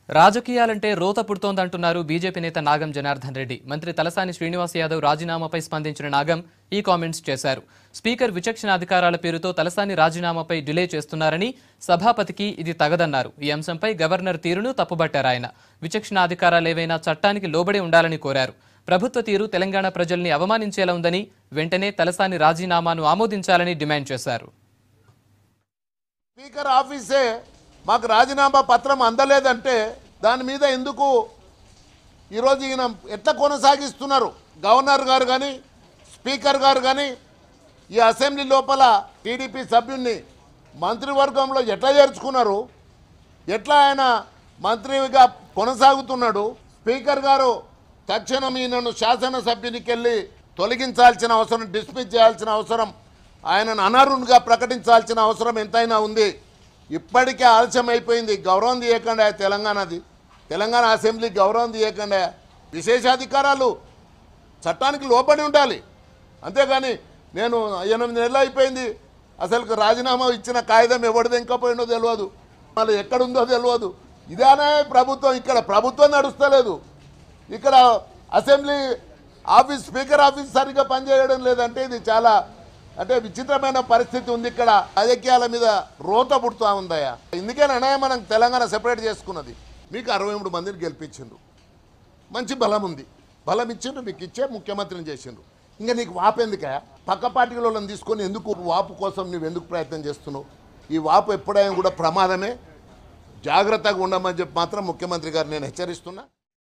రాజకీయాలంటే రోత పుడుతోందంటున్నారు బీజేపీ నేత నాగం జనార్దన్ రెడ్డి. మంత్రి తలసాని శ్రీనివాస్ యాదవ్ రాజీనామాపై స్పందించిన నాగం ఈ కామెంట్స్ చేశారు. స్పీకర్ విచక్షణ అధికారాల పేరుతో తలసాని రాజీనామాపై డిలే చేస్తున్నారని, సభాపతికి ఇది తగదన్నారు. ఈ అంశంపై గవర్నర్ తీరును తప్పుబట్టారు ఆయన. విచక్షణ అధికారాలేవైనా చట్టానికి లోబడి ఉండాలని కోరారు. ప్రభుత్వ తీరు తెలంగాణ ప్రజల్ని అవమానించేలా ఉందని, వెంటనే తలసాని రాజీనామాను ఆమోదించాలని డిమాండ్ చేశారు. స్పీకర్ ఆఫీసే మాకు రాజీనామా పత్రం అందలేదంటే దాని మీద ఎందుకు ఈరోజు ఈయన ఎట్లా కొనసాగిస్తున్నారు? గవర్నర్ గారు కానీ స్పీకర్ గారు కానీ ఈ అసెంబ్లీ లోపల టీడీపీ సభ్యుల్ని మంత్రివర్గంలో ఎట్లా చేర్చుకున్నారు? ఎట్లా ఆయన మంత్రిగా కొనసాగుతున్నాడు? స్పీకర్ గారు తక్షణం ఈయనను శాసనసభ్యునికి వెళ్ళి తొలగించాల్సిన అవసరం, డిస్మిస్ చేయాల్సిన అవసరం, ఆయనను అనర్హునిగా ప్రకటించాల్సిన అవసరం ఎంతైనా ఉంది. ఇప్పటికే ఆలస్యం అయిపోయింది. గౌరవం తీయకుండా తెలంగాణ అసెంబ్లీకి గౌరవం తీయకుండా విశేషాధికారాలు చట్టానికి లోబడి ఉండాలి. అంతేగాని నేను 8 నెలలు అయిపోయింది, అసలు రాజీనామా ఇచ్చిన కాగితం ఎవరిది ఎంకపోయిందో తెలియదు, మళ్ళీ ఎక్కడుందో తెలియదు. ఇదేనా ప్రభుత్వం? ఇక్కడ ప్రభుత్వం నడుస్తలేదు. ఇక్కడ అసెంబ్లీ ఆఫీస్, స్పీకర్ ఆఫీస్ సరిగ్గా పనిచేయడం లేదంటే ఇది చాలా విచిత్రమైన పరిస్థితి ఉంది. ఇక్కడ రాజకీయాల మీద రోత పుడుతూ ఉందయ్యా. ఇందుకేనా మనం తెలంగాణ సెపరేట్ చేసుకున్నది? మీకు 63 మందిని గెలిపించిండ్రు, మంచి బలం ఉంది, బలం ఇచ్చిండ్రు, మీకు ఇచ్చే ముఖ్యమంత్రిని చేసిండ్రు. ఇంకా నీకు వాపు ఎందుకయా? పక్క పార్టీలను తీసుకొని ఎందుకు వాపు కోసం నువ్వు ఎందుకు ప్రయత్నం చేస్తున్నావు? ఈ వాపు ఎప్పుడైనా కూడా ప్రమాదమే. జాగ్రత్తగా ఉండమని చెప్పి మాత్రం ముఖ్యమంత్రి గారు నేను హెచ్చరిస్తున్నా.